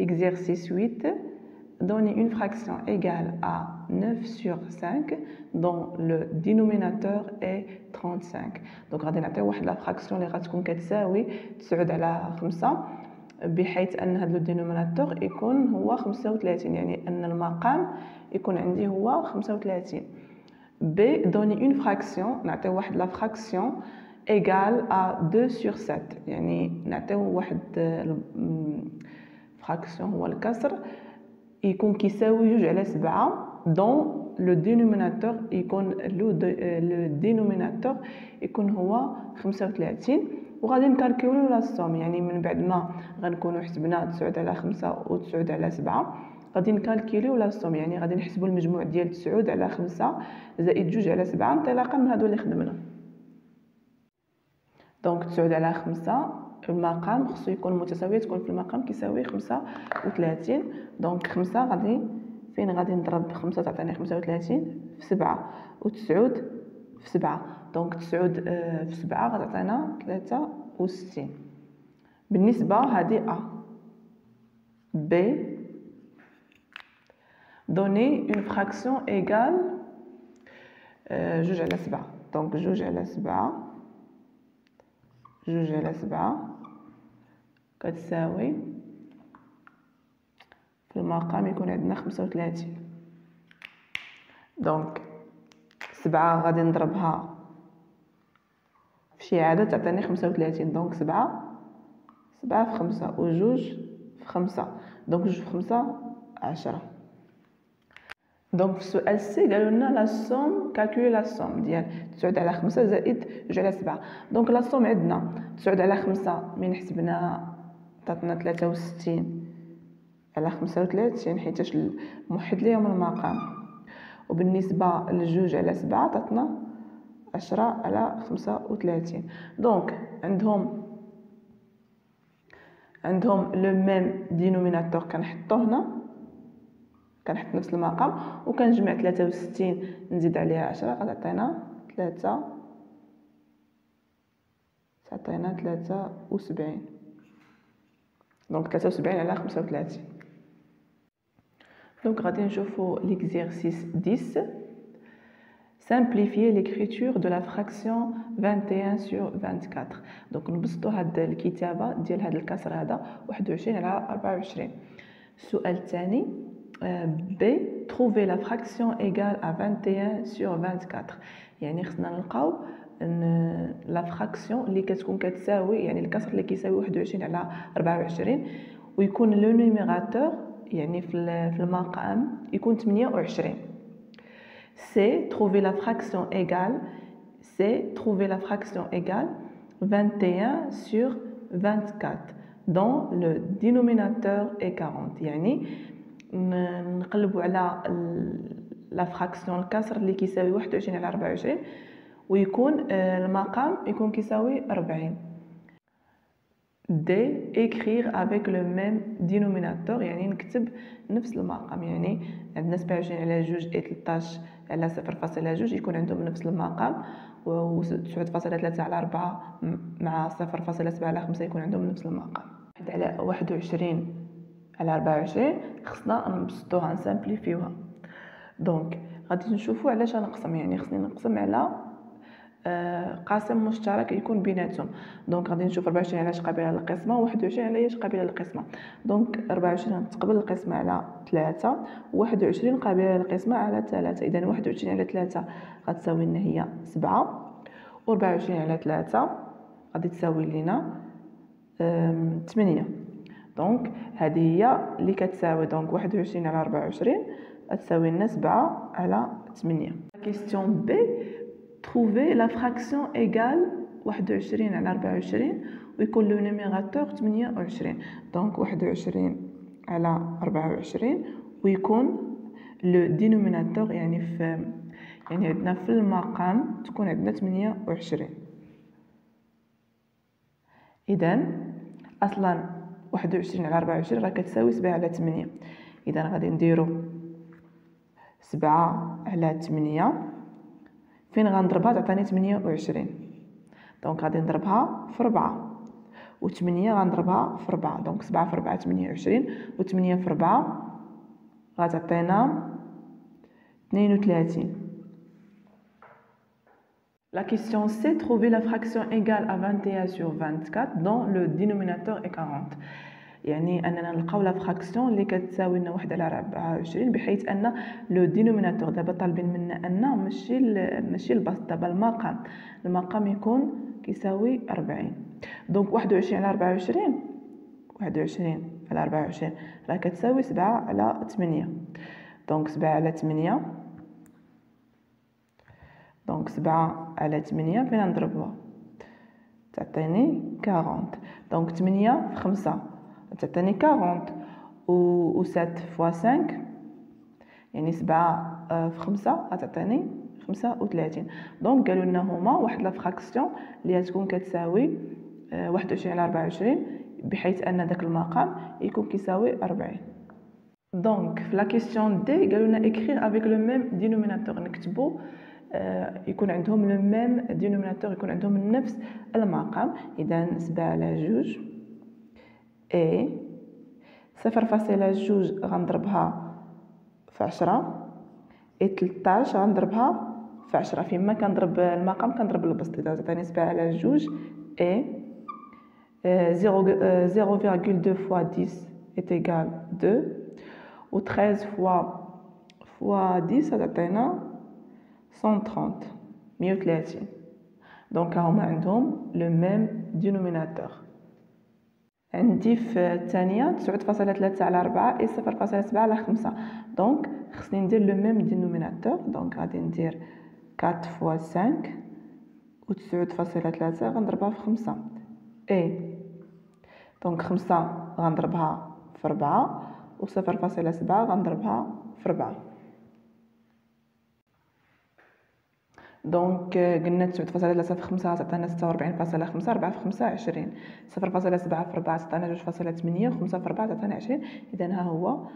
exercice 8. Donner une fraction égale à 9 sur 5 dont le dénominateur est 35. Donc غادي نعطيو واحد لا فراكسيون اللي غتكون كتساوي 9 على 5 بحيث ان هذا الدينوميناتور يكون هو 35، يعني ان المقام يكون عندي هو 35. B donner une fraction، نعطيو واحد لا فراكسيون égale à 2 sur 7، يعني نعطيو واحد فراكسيون هو الكسر يكون كيساوي 2 على 7 دون لو دينوميناتور يكون لو دينوميناتور يكون هو 35. وغادي نكالكوليو لا سوم، يعني من بعد ما غنكونوا حسبنا 9 على 5 و 9 على 7 غادي نكالكوليو لا سوم، يعني غادي نحسبوا المجموع ديال 9 على 5 زائد 2 على 7 انطلاقا من هادو اللي خدمنا. دونك 9 على 5 المقام خصو يكون متساوي، تكون في المقام كيساوي 35. دونك 5 غادي فين غادي نضرب 5 تعطيني 35 في 7 و 9 في 7، دونك 9 في 7 غتعطينا 63. بالنسبه هذه A. B donner une fraction égale 2 على 7، دونك 2 على 7 2 على 7 كتساوي في المقام يكون عندنا 35. دونك 7 غادي نضربها في شي عدد تعطيني 35، دونك 7 في 5 و 2 في 5، دونك 2 في 5 10. دونك في السؤال سي قالوا لنا لا سوم، كالكولي لا سوم ديال 9 على 5 زائد 2 على 7. دونك لا سوم عندنا 9 على 5 من حسبنا عطاتنا 63 على 35 حيتاش موحد ليهم المقام، وبالنسبه لجوج على 7 عطاتنا 10 على 35. دونك عندهم لو ميم دينوميناتور كنحطو هنا، كنحط نفس المقام وكنجمع 63 نزيد عليها 10 غتعطينا 73. دونك 73 على 35. دونك غادي نشوفو l'exercice 10. Simplifier l'écriture de la fraction 21 sur 24. دونك نبسطوا هاد الكتابه ديال هاد الكسر هذا 21 على 24. السؤال الثاني B. Trouver la fraction égale à 21 sur 24. يعني خصنا نلقاو لا فراكسيون اللي كتكون كتساوي، يعني الكسر اللي كيساوي 21 على 24 ويكون لو نيميراتور يعني في المقام يكون 28. C'est trouver la fraction égale 21 sur 24 dont le dénominateur est 40. يعني نقلبوا على لا فراكسيون الكسر اللي كيساوي 21 على 24 ويكون المقام يكون كيساوي 40. D. Écrire avec le même dénominateur، يعني نكتب نفس المقام، يعني عندنا 27 على 2 اي 13 على 0.2 يكون عندهم نفس المقام، و 9.3 على 4 مع 0.7 على 5 يكون عندهم نفس المقام. على 21 على 24 خصنا نبسطوها نسامبليفيوها. دونك غادي نشوفوا علاش غنقسم، يعني خصني نقسم على قاسم مشترك يكون بيناتهم. دونك غادي نشوف 24 علاش قابله للقسمه و 21 علاش قابله للقسمه. دونك 24 تقبل القسمه على 3 و 21 قابله للقسمه على 3. اذا 21 على 3 غتساوي لنا هي 7 و 24 على 3 غادي تساوي لنا 8. دونك هذه هي اللي كتساوي، دونك 21 على 24 غتساوي لنا 7 على 8. كيسيون بي. Trouver la fraction égale 21 على 24 ويكون لو نيميراتور 28. دونك 21 على 24 ويكون لو دينوميناتور يعني عندنا في المقام تكون عندنا 28. اذا اصلا 21 على 24 راه كتساوي 7 على 8. اذا غادي نديرو 7 على 8 فين غنضربها تعطيني 28. دونك غادي نضربها في 4 و8 غنضربها في 4. دونك 7 في 4 28 و8 في 4 غتعطينا 32. La question C, trouver la fraction égale à 21 sur 24 dont le dénominateur est 40. يعني اننا نلقاو لا فراكسيون اللي كتساوي لنا 1 على 24 بحيث ان لو دينوميناتور دابا طالبين منا ان ماشي البسط، دابا المقام يكون كيساوي 40. دونك 21 على 24 21 على 24 راه كتساوي 7 على 8. دونك 7 على 8 دونك 7 على 8 فين نضربوها تعطيني 40. دونك 8 في 5 تعطيني 40 و 7 فوا 5 يعني 7 في 5 غتعطيني 35. دونك قالوا لنا هما واحد لا فراكسيون اللي غتكون كتساوي 21 على 24 بحيث ان داك المقام يكون كيساوي 40. دونك في لا كيسيون دي قالوا لنا écrire avec le même dénominateur، نكتبوا يكون عندهم لو ميم دينوميناتور، يكون عندهم نفس المقام. اذا 7 على 2 اي 0.2 غنضربها في 10 اي 13 غنضربها في 10. فيما كنضرب المقام كنضرب البسط. اذا عطاني 7 على 2 اي 0.2 fois 10 est égal 2 و 13 fois 10 غتعطينا 130. دونك هما عندهم لو ميم دينوميناتور. عندي في الثانيه 9.3 على 4 اي 0.7 على 5. دونك خصني ندير لو ميم دينوميناتور. دونك غادي ندير 4 فوا 5 و 9.3 غنضربها في 5 اي. دونك 5 غنضربها في 4 و 0.7 غنضربها في 4. دونك قلنا 9.3 في 5 تعطينا 46.5. 4 في 5 20. 0.7 في 4 تعطينا 2.8 و 5 في 4 تعطينا 20. اذا ها هو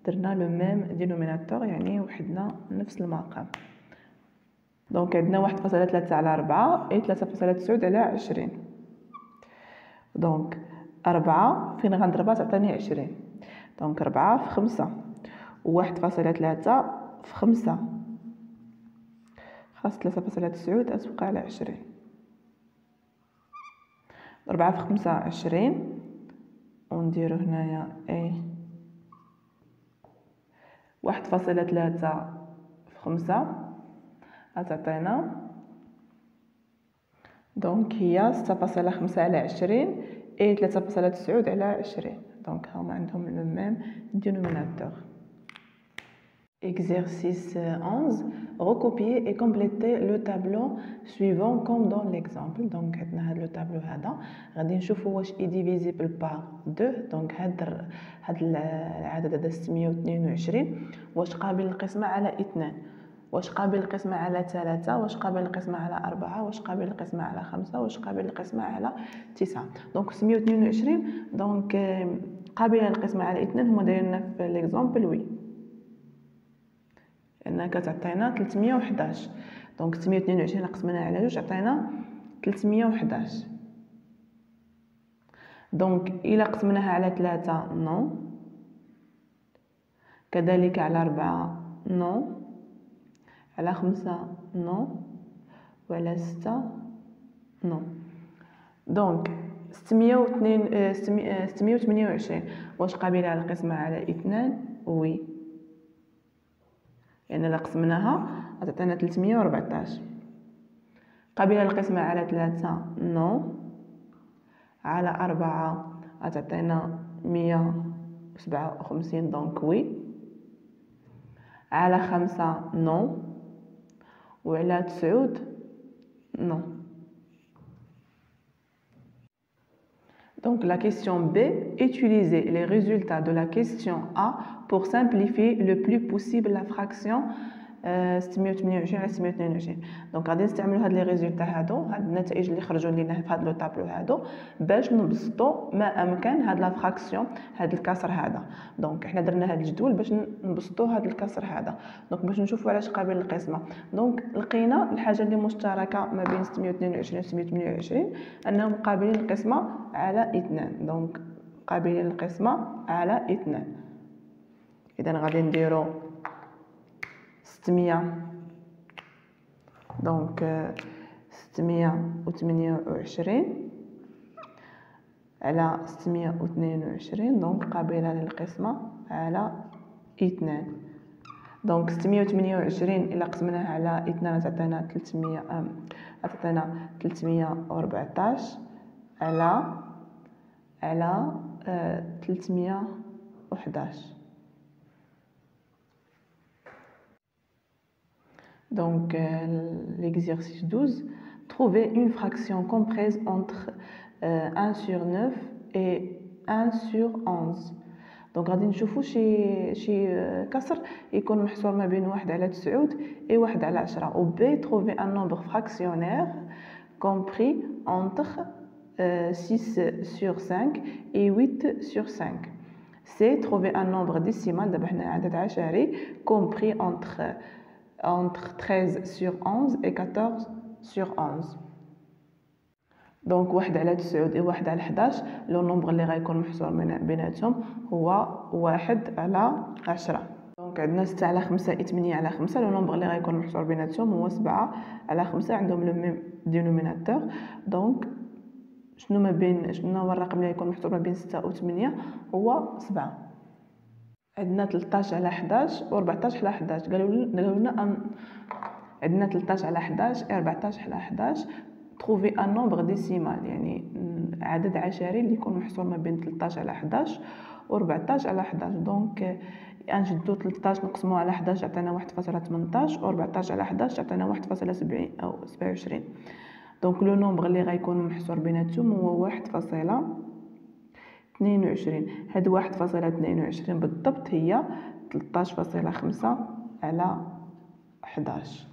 درنا لو ميم دينوميناتور يعني وحدنا نفس المقام. دونك عندنا 1.3 على 4 اي 3.9 على 20. دونك 4 فين غنضربها تعطيني 20. دونك 4 في 5 و 1.3 في 5 خاص 3.9 أسوق على 20. 4 في 5 20 ونديرو هنايا اي 1.3 في 5 غتعطينا دونك هي 6.5 على 20 اي 3.9 على 20. دونك هما عندهم لو ميم دينوميناتور. Exercice 11. Recopier et compléter le tableau suivant comme dans l'exemple. Donc عندنا هذا لو تابلو هذا غادي نشوفوا واش est divisible par 2. دونك هذا العدد هذا 622 واش قابل للقسمه على 2، واش قابل للقسمه على 3، واش قابل للقسمه على 4، واش قابل للقسمه على 5، واش قابل للقسمه على 9. دونك 622 دونك قابله للقسمه على 2 هما دايرين في ليكزامبل وي لأنها كتعطينا 311. دونك 622 قسمناها على 2 عطينا 311. دونك إلا قسمناها على 3 نو، كذلك على 4 نو، على 5 نو، وعلى 6 نو. دونك 628 واش قابله على القسمة على 2 وي، يعني الا قسمناها غتعطينا 314. قابله للقسمه على 3 نو، على 4 غتعطينا 157 دونك وي، على 5 نو، وعلى 9 نو. Donc la question B, utilisez les résultats de la question A pour simplifier le plus possible la fraction 628 على 622. دونك غادي نستعملوا هاد لي ريزولطا هادو، هاد النتائج اللي خرجوا لينا في هاد لو طابلو هادو باش نبسطوا ما امكن هاد لا فراكسيون، هاد الكسر هذا. دونك حنا درنا هاد الجدول باش نبسطوا هاد الكسر هذا. دونك باش نشوفوا علاش قابل للقسمه. دونك لقينا الحاجه اللي مشتركه ما بين 622 و 628 انهم قابلين للقسمه على 2. دونك قابلين للقسمه على 2. اذا غادي نديرو 600. دونك 628 على 622. دونك قابله للقسمه على 2. دونك 628 الا قسمناها على 2 تعطينا 300، تعطينا 314 على 311. Donc, l'exercice 12, trouver une fraction comprise entre 1 sur 9 et 1 sur 11. دونك غادي نشوفوا شي كسر يكون محصور ما بين 1 على 9 et 1 على 10. و B, trouver un nombre fractionnaire compris entre 6 sur 5 et 8 sur 5. C, trouver un nombre décimal, دابا حنا عدد عشري, compris entre 13 sur 11 et 14 sur 11. دونك 1 على 9 و 1 على 11 لو نومبر اللي غيكون محصور بيناتهم هو 1 على 10. دونك عندنا 6 على 5 et 8 على 5. لو نومبر اللي غيكون محصور بيناتهم هو 7 على 5. عندهم لو ميم دينوميناتور. دونك شنو هو الرقم اللي غيكون محصور ما بين 6 و 8 هو 7. عندنا 13 على 11 و 14 على 11. قالوا لنا عندنا 13 على 11 و 14 على 11. trouver un nombre décimal يعني عدد عشري اللي يكون محصور ما بين 13 على 11 و 14 على 11. دونك نشدو 13 نقسموه على 11 عطينا 1.18 و 14 على 11 عطينا 1.70 أو 27. دونك لو نومبر اللي غيكون محصور بيناتهم هو 1.22. هاد 1.22 بالضبط هي 13.5 على 11.